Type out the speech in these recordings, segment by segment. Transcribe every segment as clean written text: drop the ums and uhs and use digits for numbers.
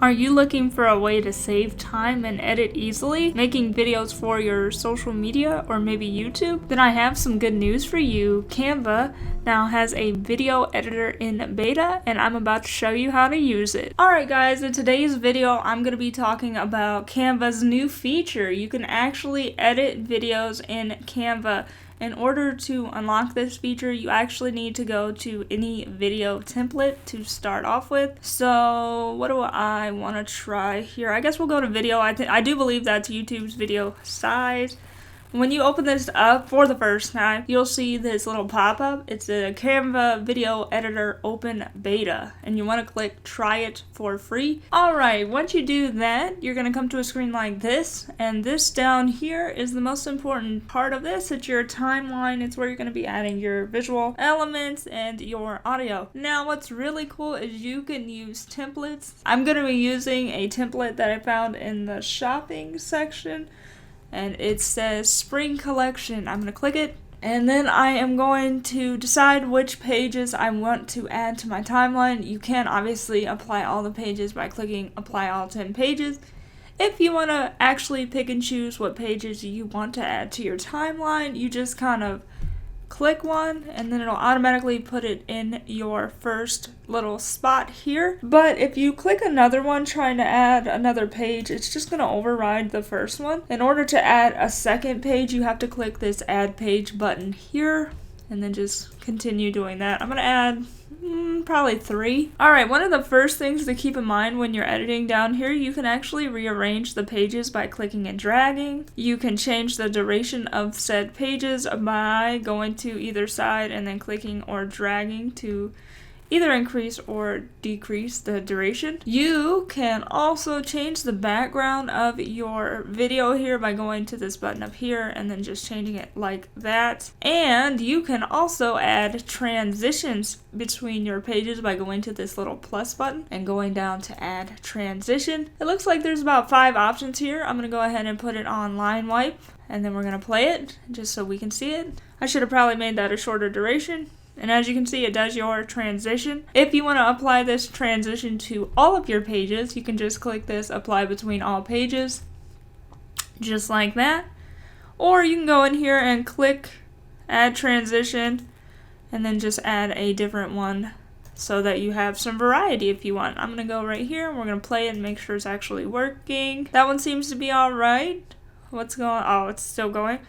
Are you looking for a way to save time and edit easily, making videos for your social media or maybe YouTube? Then I have some good news for you. Canva now has a video editor in beta, and I'm about to show you how to use it. Alright guys, in today's video I'm going to be talking about Canva's new feature. You can actually edit videos in Canva. In order to unlock this feature, you actually need to go to any video template to start off with. So what do I want to try here? I guess we'll go to video. I do believe that's YouTube's video size. When you open this up for the first time, you'll see this little pop-up. It's a Canva video editor open beta, and you want to click try it for free. Alright, once you do that, you're going to come to a screen like this, and this down here is the most important part of this. It's your timeline. It's where you're going to be adding your visual elements and your audio. Now what's really cool is you can use templates. I'm going to be using a template that I found in the shopping section, and it says spring collection. I'm going to click it, and then I am going to decide which pages I want to add to my timeline. You can obviously apply all the pages by clicking apply all 10 pages. If you want to actually pick and choose what pages you want to add to your timeline, you just kind of click one and then it'll automatically put it in your first little spot here. But if you click another one trying to add another page, it's just going to override the first one. In order to add a second page, you have to click this add page button here and then just continue doing that. I'm going to add probably 3. Alright, one of the first things to keep in mind when you're editing down here, you can actually rearrange the pages by clicking and dragging. You can change the duration of said pages by going to either side and then clicking or dragging to either increase or decrease the duration. You can also change the background of your video here by going to this button up here and then just changing it like that. And you can also add transitions between your pages by going to this little plus button and going down to add transition. It looks like there's about 5 options here. I'm going to go ahead and put it on line wipe, and then we're going to play it just so we can see it. I should have probably made that a shorter duration. And as you can see, it does your transition. If you want to apply this transition to all of your pages, you can just click this apply between all pages, just like that. Or you can go in here and click add transition and then just add a different one so that you have some variety if you want. I'm going to go right here and we're going to play it and make sure it's actually working. That one seems to be alright. What's going on? Oh, it's still going.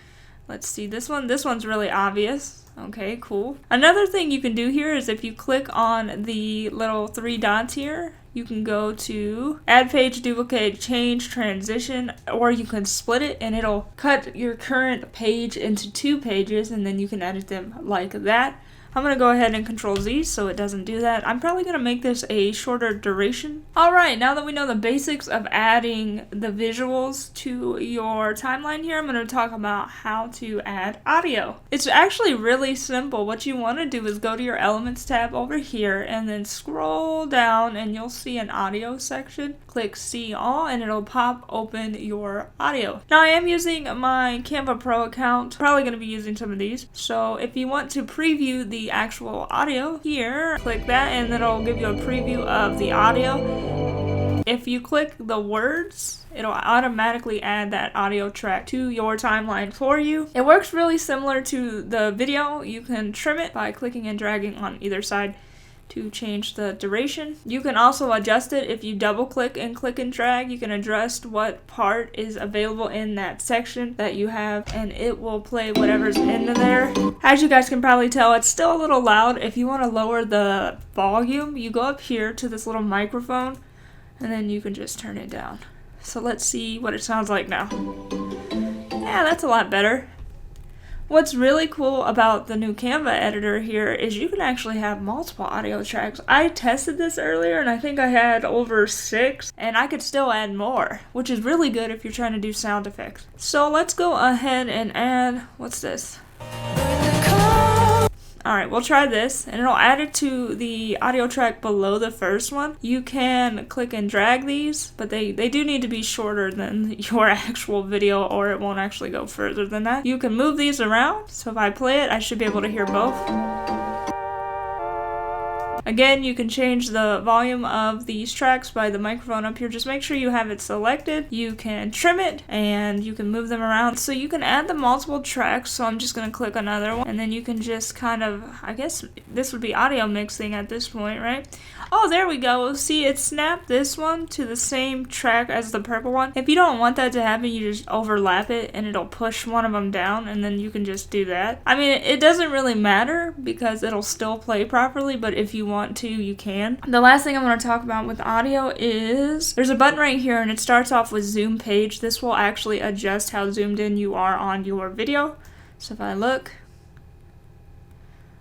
Let's see this one. This one's really obvious. Okay, cool. Another thing you can do here is if you click on the little 3 dots here, you can go to add page, duplicate, change, transition, or you can split it and it'll cut your current page into 2 pages and then you can edit them like that. I'm going to go ahead and Control Z so it doesn't do that. I'm probably going to make this a shorter duration. Alright, now that we know the basics of adding the visuals to your timeline here, I'm going to talk about how to add audio. It's actually really simple. What you want to do is go to your Elements tab over here and then scroll down and you'll see an audio section. Click See All and it'll pop open your audio. Now I am using my Canva Pro account. Probably going to be using some of these. So if you want to preview the actual audio here, click that and then it'll give you a preview of the audio. If you click the words, it'll automatically add that audio track to your timeline for you. It works really similar to the video. You can trim it by clicking and dragging on either side to change the duration. You can also adjust it if you double click and drag. You can adjust what part is available in that section that you have and it will play whatever's into there. As you guys can probably tell, it's still a little loud. If you want to lower the volume, you go up here to this little microphone and then you can just turn it down. So let's see what it sounds like now. Yeah, that's a lot better. What's really cool about the new Canva editor here is you can actually have multiple audio tracks. I tested this earlier and I think I had over 6 and I could still add more, which is really good if you're trying to do sound effects. So let's go ahead and add, what's this? Alright, we'll try this and it'll add it to the audio track below the first one. You can click and drag these, but they do need to be shorter than your actual video or it won't actually go further than that. You can move these around, so if I play it, I should be able to hear both. Again, you can change the volume of these tracks by the microphone up here. Just make sure you have it selected. You can trim it and you can move them around. So you can add the multiple tracks. So I'm just going to click another one, and then you can just kind of, I guess this would be audio mixing at this point, right? Oh, there we go. See, it snapped this one to the same track as the purple one. If you don't want that to happen, you just overlap it and it'll push one of them down, and then you can just do that. I mean, it doesn't really matter because it'll still play properly, but if you want to, you can. The last thing I'm going to talk about with audio is there's a button right here, and it starts off with zoom page. This will actually adjust how zoomed in you are on your video. So if I look,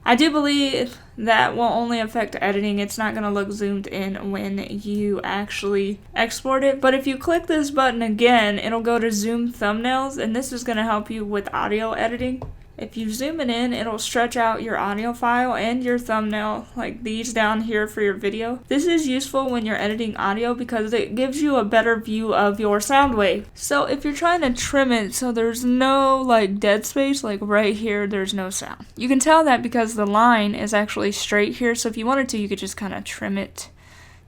I do believe that will only affect editing. It's not going to look zoomed in when you actually export it. But if you click this button again, it'll go to zoom thumbnails, and this is going to help you with audio editing. If you zoom it in, it'll stretch out your audio file and your thumbnail, like these down here for your video. This is useful when you're editing audio because it gives you a better view of your sound wave. So if you're trying to trim it so there's no like dead space, like right here, there's no sound. You can tell that because the line is actually straight here. So if you wanted to, you could just kind of trim it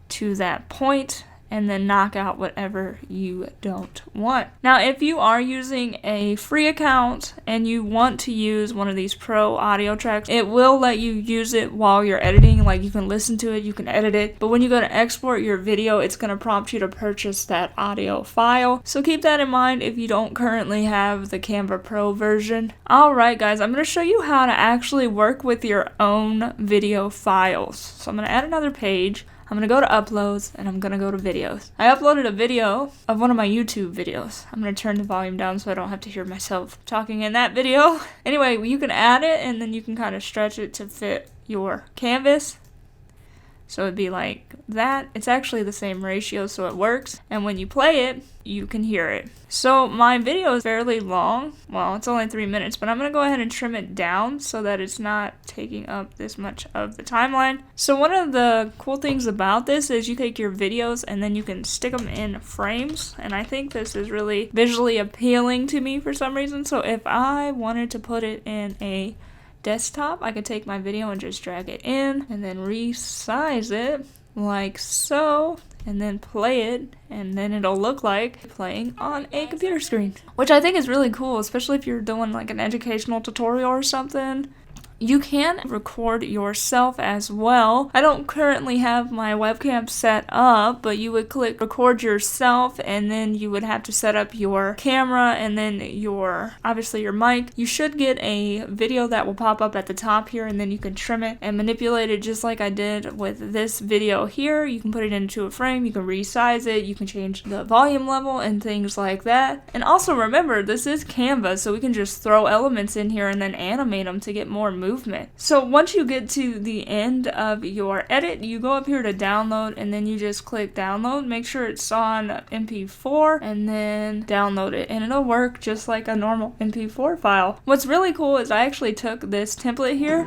to that point and then knock out whatever you don't want. Now, if you are using a free account and you want to use one of these pro audio tracks, it will let you use it while you're editing. Like, you can listen to it, you can edit it, but when you go to export your video, it's going to prompt you to purchase that audio file. So keep that in mind if you don't currently have the Canva Pro version. Alright guys, I'm going to show you how to actually work with your own video files. So I'm going to add another page. I'm going to go to uploads and I'm going to go to videos. I uploaded a video of one of my YouTube videos. I'm going to turn the volume down so I don't have to hear myself talking in that video. Anyway, you can add it and then you can kind of stretch it to fit your canvas. So it'd be like that. It's actually the same ratio, so it works. And when you play it, you can hear it. So my video is fairly long. Well, it's only 3 minutes, but I'm going to go ahead and trim it down so that it's not taking up this much of the timeline. So one of the cool things about this is you take your videos and then you can stick them in frames. And I think this is really visually appealing to me for some reason. So if I wanted to put it in a desktop, I could take my video and just drag it in and then resize it like so and then play it, and then it'll look like playing on a computer screen, which I think is really cool, especially if you're doing like an educational tutorial or something. You can record yourself as well. I don't currently have my webcam set up, but you would click record yourself and then you would have to set up your camera and then obviously your mic. You should get a video that will pop up at the top here, and then you can trim it and manipulate it just like I did with this video here. You can put it into a frame, you can resize it, you can change the volume level and things like that. And also remember, this is Canva, so we can just throw elements in here and then animate them to get more movement. So once you get to the end of your edit, you go up here to download and then you just click download. Make sure it's on MP4 and then download it, and it'll work just like a normal MP4 file. What's really cool is I actually took this template here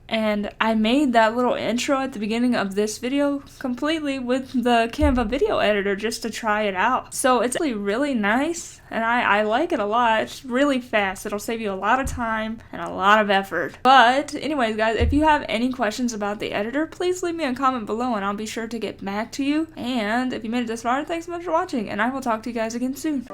and I made that little intro at the beginning of this video completely with the Canva video editor just to try it out. So it's actually really nice and I like it a lot. It's really fast. It'll save you a lot of time and a lot of effort. But anyways guys, if you have any questions about the editor, please leave me a comment below and I'll be sure to get back to you. And if you made it this far, thanks so much for watching, and I will talk to you guys again soon.